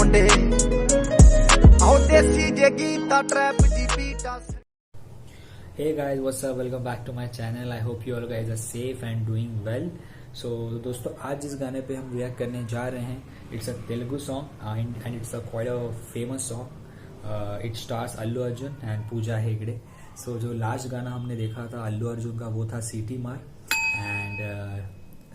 मुंडे आओ देसी जे Gita trap ji beta. Hey guys, what's up? Welcome back to my channel. I hope you all guys are safe and doing well. So दोस्तों आज जिस गाने पे हम रिएक्ट करने जा रहे हैं, it's a Telugu song and it's a quite a famous song. It stars Allu Arjun and Pooja Hegde. So जो लास्ट गाना हमने देखा था अल्लू अर्जुन का वो था सिटी मार एंड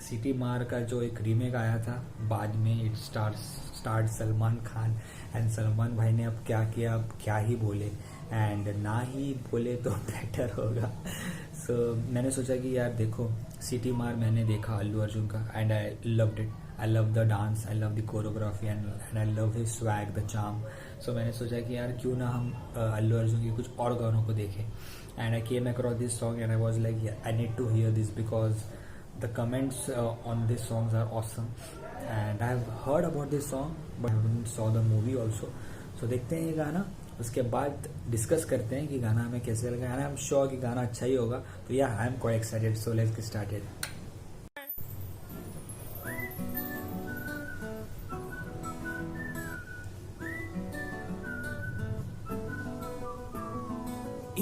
सिटी मार का जो एक रीमेक आया था बाद में it start Salman Khan and Salman भाई ने अब क्या किया अब क्या ही बोले एंड ना ही बोले तो बेटर होगा. सो मैंने सोचा कि यार देखो सिटी मार मैंने देखा अल्लू अर्जुन का and I loved it. I love the dance, I love the choreography and I love his swag, the charm. So मैंने सोचा कि यार क्यों ना हम अल्लू अर्जुन के कुछ और गानों को देखें and I came across this song and I was like I need to hear this because the comments on this songs are awesome and I have heard about this song but I saw the movie also. So देखते हैं ये गाना, उसके बाद discuss करते हैं कि गाना हमें कैसे लगा एंड आई एम श्योर कि गाना अच्छा ही होगा. तो या I am quite excited. So let's get started.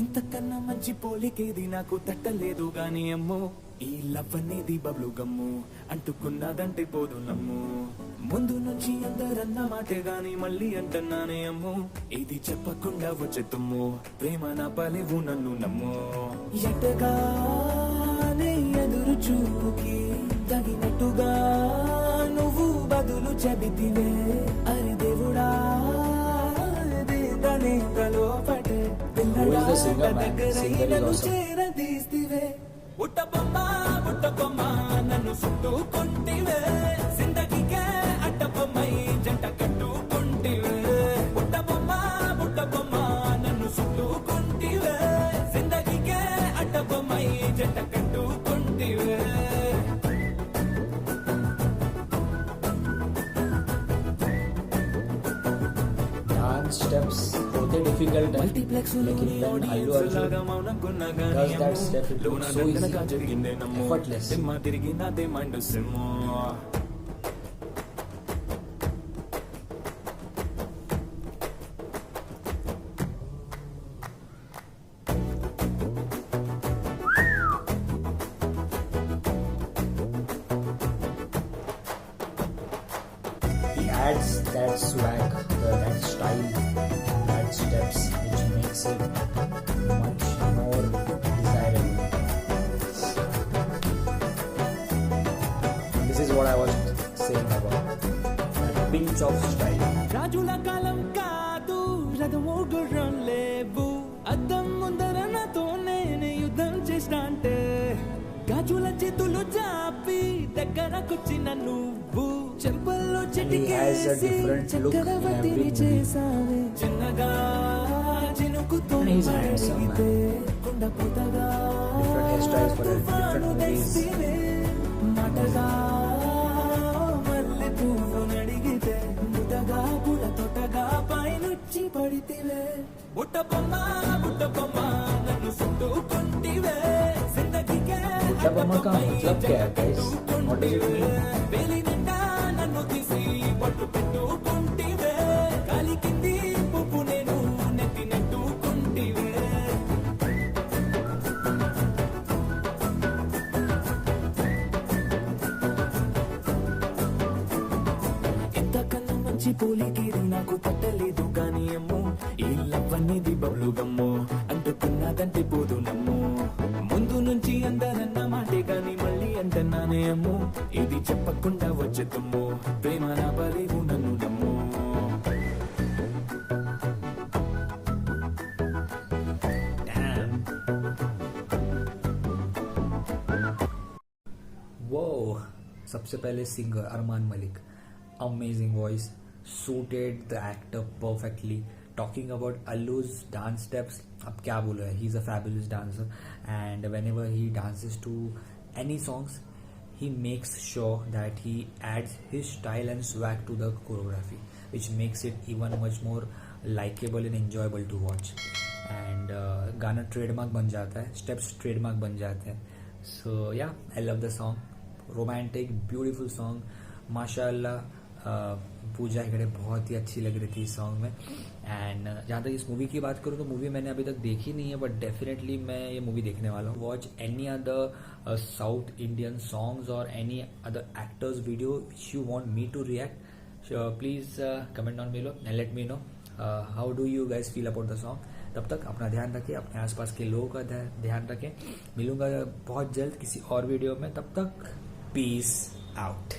ఇంతకన్నా మంచి పోలికేది నాకు తట్టలేదు గాని అమ్మో ఈ లవ్ అనేది బబ్లు గమ్ము అంటుకున్నదంటే పోదు నమ్ము ముందు నుంచి అందరన్న మాటే గాని మళ్ళీ అంటున్నానే అమ్మో ఇది చెప్పకుండా వచ్చే తుమ్ము ప్రేమ నా పలేవు నన్ను నమ్ము ఎటగానే ఎదురు చూకి తగినట్టుగా నువ్వు బదులు చెబితివే అరే దేవుడా లోపటే చేరదీస్తివే బుట్టబొమ్మ బుట్టబొమ్మ నన్ను చుట్టుకుంటివే జిందగీకే అడ్డబొమ్మై జంట కట్టుకుంటివే బుట్టబొమ్మ బుట్టబొమ్మ నన్ను చుట్టుకుంటివే జిందగీకే అడ్డబొమ్మై జంట కట్టుకుంటివే. Steps होते डिफिकल्ट है लेकिन when Allu Arjun does that step it looks so easy, effortless. He adds that swag, that style, that steps, which makes it much more desirable. This is what I was saying about that pinch of style. రాజుల కాలం కాదు రథము గుర్రం లేవు అద్దం ముందర నాతో నేను యుద్ధం చేస్తా అంటే గాజుల చేతులు చాపి దగ్గరకొచ్చిన నువ్వు చెంపల్లో చెటికేసి చక్రవర్తిని చేసావే చిన్నగా చినుకుతో మరిగితే కొండ పుతగా తుఫాను తెస్తివే మాటగా మల్లె పువ్వు నడిగితే ముదగా పుల తోటగా పైనుచ్చి పడితివే బుట్టబొమ్మ బుట్టబొమ్మ నన్ను చుట్టుకుంటివే జిందగీకే बुट्टाबोम्मा का मतलब क्या है guys? What does it mean? నన్ను తీసి పట్టు పెట్టుకుంటివే కాలి కింది పువ్వు నేను నెత్తి నెట్టుకుంటివే. ఇంతకన్నా మంచి పోలికేది నాకు పట్టలేదు కానీ అమ్మో ఈ లవ్ అనేది బబ్లు గమ్ము అంటుకున్నదంటే పోదు నమ్ము ముందు నుంచి అందరన్న మాటే గాని మళ్ళీ అంటున్నానే అమ్ము ఇది చెప్పకుండా వచ్చే తుమ్ము ప్రేమ నా పలేవు నన్ను నమ్ము. वो सबसे पहले singer Armaan Malik, amazing voice, suited the actor perfectly. Talking about Allu's dance steps, अब क्या बोलो है, he's a fabulous dancer and whenever he dances to any songs he makes sure that he adds his style and swag to the choreography which makes it even much more likable and enjoyable to watch and गाना trademark बन जाता है, steps trademark बन जाते हैं. So yeah, I love the song, romantic, beautiful song, माशाल्लाह. पूजा हेगड़े बहुत ही अच्छी लग रही थी इस सॉन्ग में। एंड जहाँ तक इस मूवी की बात करूँ तो मूवी मैंने अभी तक देखी नहीं है, बट डेफिनेटली मैं ये मूवी देखने वाला हूँ। Watch any other south Indian songs और any other actors video which you want me to react, please comment on below and let me know how do you guys feel about the song. तब तक अपना ध्यान रखें, अपने आसपास के लोगों का ध्यान रखें। मिलूंगा बहुत जल्द किसी और वीडियो में, तब तक पीस आउट।